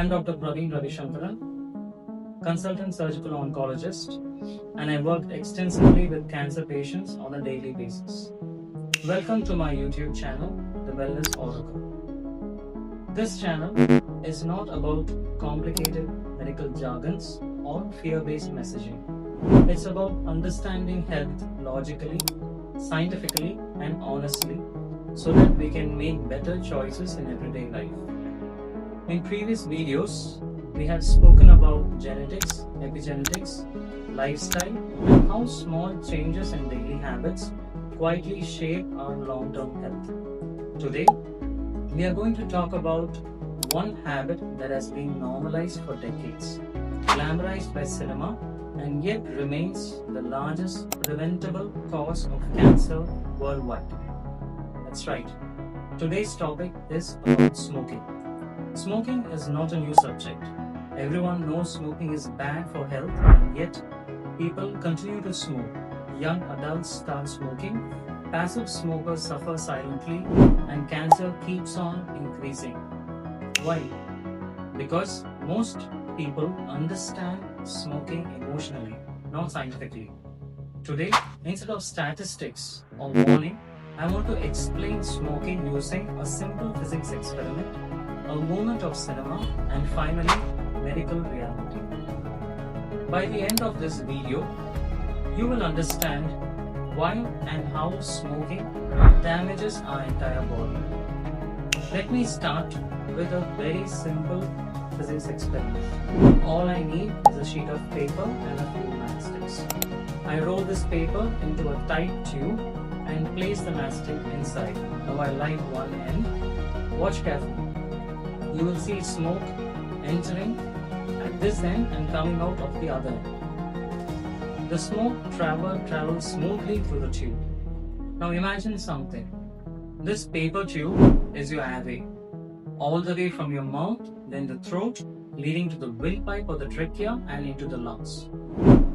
I'm Dr. Praveen Ravishankaran, consultant surgical oncologist, and I work extensively with cancer patients on a daily basis. Welcome to my YouTube channel, The Wellness Oracle. This channel is not about complicated medical jargons or fear-based messaging. It's about understanding health logically, scientifically, and honestly so that we can make better choices in everyday life. In previous videos, we have spoken about genetics, epigenetics, lifestyle, and how small changes in daily habits quietly shape our long-term health. Today, we are going to talk about one habit that has been normalized for decades, glamorized by cinema, and yet remains the largest preventable cause of cancer worldwide. That's right. Today's topic is about smoking. Smoking is not a new subject. Everyone knows smoking is bad for health, and yet people continue to smoke. Young adults start smoking, passive smokers suffer silently, and cancer keeps on increasing. Why? Because most people understand smoking emotionally, not scientifically. Today, instead of statistics or warning, I want to explain smoking using a simple physics experiment, a moment of cinema, and finally, medical reality. By the end of this video, you will understand why and how smoking damages our entire body. Let me start with a very simple physics experiment. All I need is a sheet of paper and a few matchsticks. I roll this paper into a tight tube and place the matchstick inside. Now I light one end. Watch carefully. You will see smoke entering at this end and coming out of the other end. The smoke travels smoothly through the tube. Now imagine something. This paper tube is your airway, all the way from your mouth, then the throat, leading to the windpipe or the trachea and into the lungs.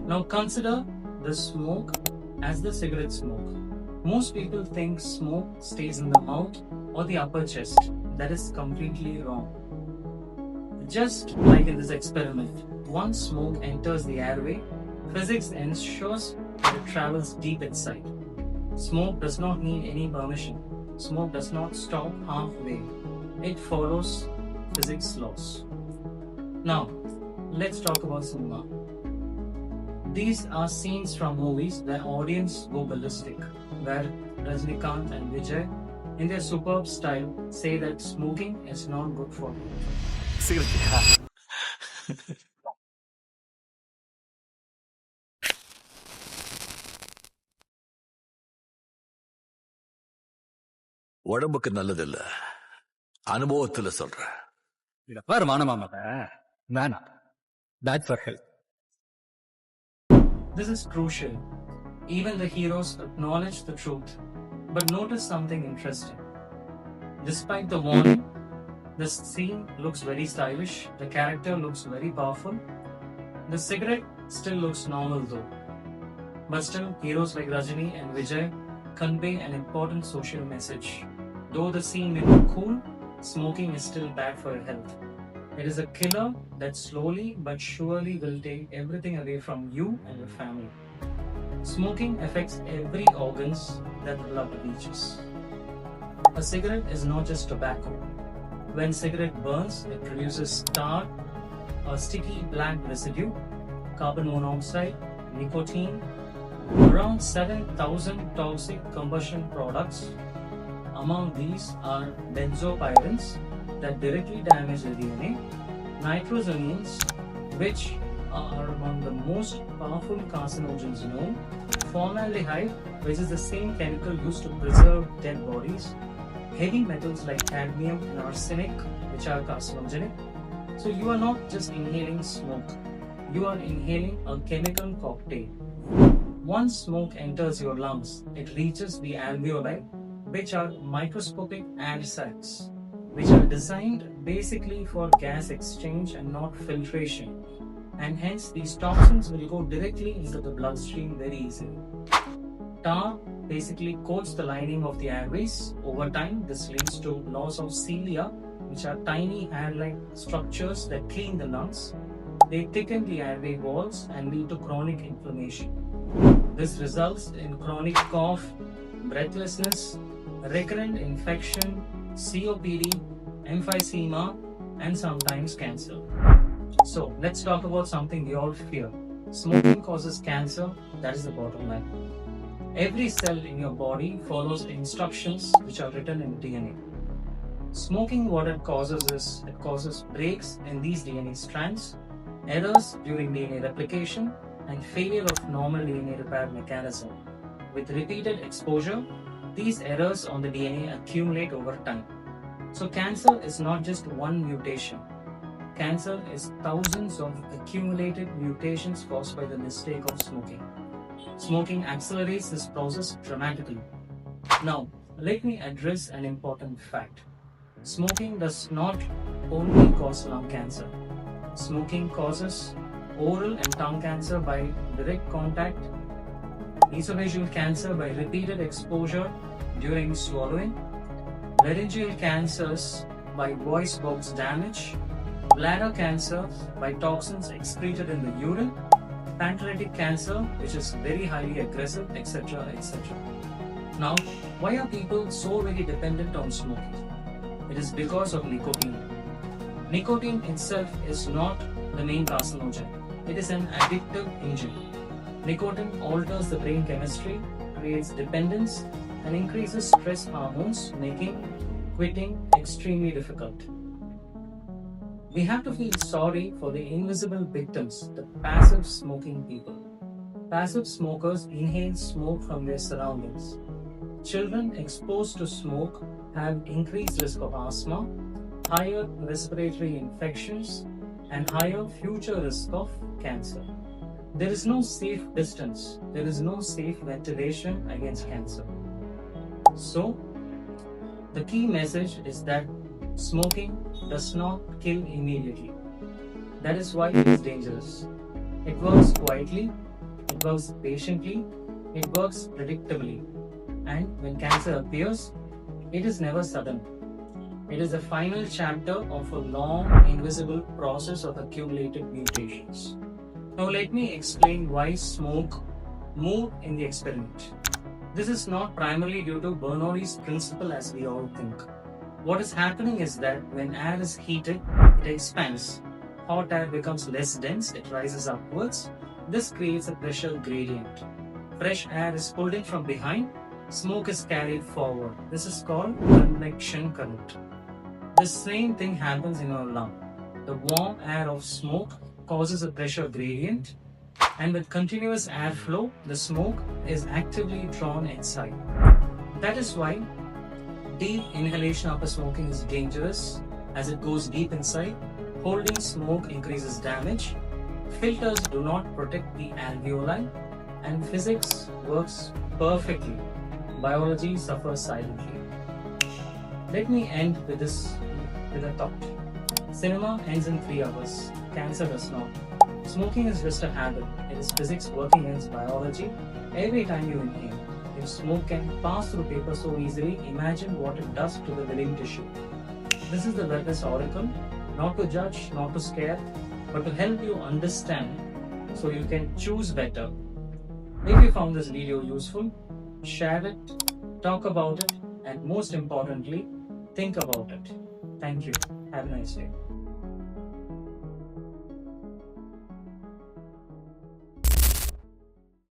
Now consider the smoke as the cigarette smoke. Most people think smoke stays in the mouth or the upper chest. That is completely wrong. Just like in this experiment, once smoke enters the airway, physics ensures that it travels deep inside. Smoke does not need any permission. Smoke does not stop halfway. It follows physics laws. Now, let's talk about cinema. These are scenes from movies where audience go ballistic, where Rajnikant and Vijay, in their superb style, say that smoking is not good for you. உடம்புக்கு நல்லதில்ல, அனுபவத்துல சொல்றேன். Bad for health. This is crucial. Even the heroes acknowledge the truth. But notice something interesting. Despite the warning, the scene looks very stylish, the character looks very powerful. The cigarette still looks normal though. But still, heroes like Rajini and Vijay convey an important social message. Though the scene may look cool, smoking is still bad for your health. It is a killer that slowly but surely will take everything away from you and your family. Smoking affects every organs that the blood reaches. A cigarette is not just tobacco. When cigarette burns, it produces tar, a sticky black residue, carbon monoxide, nicotine, around 7,000 toxic combustion products. Among these are benzopyrens that directly damage the DNA, nitrosamines, which are among the most powerful carcinogens known, formaldehyde, which is the same chemical used to preserve dead bodies, heavy metals like cadmium and arsenic, which are carcinogenic. So you are not just inhaling smoke, you are inhaling a chemical cocktail. Once smoke enters your lungs, it reaches the alveoli, which are microscopic air sacs, which are designed basically for gas exchange and not filtration. And hence these toxins will go directly into the bloodstream very easily. Tar basically coats the lining of the airways. Over time, this leads to loss of cilia, which are tiny hair-like structures that clean the lungs. They thicken the airway walls and lead to chronic inflammation. This results in chronic cough, breathlessness, recurrent infection, COPD, emphysema, and sometimes cancer. So let's talk about something we all fear. Smoking causes cancer. That is the bottom line. Every cell in your body follows instructions which are written in DNA. Smoking, what it causes is, it causes breaks in these DNA strands, errors during DNA replication, and failure of normal DNA repair mechanism. With repeated exposure, these errors on the DNA accumulate over time. So cancer is not just one mutation. Cancer is thousands of accumulated mutations caused by the mistake of smoking. Smoking accelerates this process dramatically. Now, let me address an important fact. Smoking does not only cause lung cancer. Smoking causes oral and tongue cancer by direct contact, esophageal cancer by repeated exposure during swallowing, laryngeal cancers by voice box damage, bladder cancer by toxins excreted in the urine, pancreatic cancer, which is very highly aggressive, etc. etc. Now, why are people so very dependent on smoking? It is because of nicotine. Nicotine itself is not the main carcinogen. It is an addictive engine. Nicotine alters the brain chemistry, creates dependence, and increases stress hormones, making quitting extremely difficult. We have to feel sorry for the invisible victims, the passive smoking people. Passive smokers inhale smoke from their surroundings. Children exposed to smoke have increased risk of asthma, higher respiratory infections, and higher future risk of cancer. There is no safe distance, there is no safe ventilation against cancer. So, the key message is that smoking does not kill immediately. That is why it is dangerous. It works quietly, it works patiently, it works predictably. And when cancer appears, it is never sudden. It is the final chapter of a long, invisible process of accumulated mutations. Now let me explain why smoke moved in the experiment. This is not primarily due to Bernoulli's principle as we all think. What is happening is that when air is heated, it expands. Hot air becomes less dense, it rises upwards. This creates a pressure gradient. Fresh air is pulled in from behind, smoke is carried forward. This is called convection current. The same thing happens in our lung. The warm air of smoke causes a pressure gradient, and with continuous airflow, the smoke is actively drawn inside. That is why deep inhalation after smoking is dangerous, as it goes deep inside. Holding smoke increases damage. Filters do not protect the alveoli, and physics works perfectly. Biology suffers silently. Let me end with a thought. Cinema ends in 3 hours. Cancer does not. Smoking is just a habit. It is physics working against biology every time you inhale. If smoke can pass through paper so easily, imagine what it does to the living tissue. This is the wellness oracle, not to judge, not to scare, but to help you understand so you can choose better. If you found this video useful, share it, talk about it, and most importantly, think about it. Thank you. Have a nice day.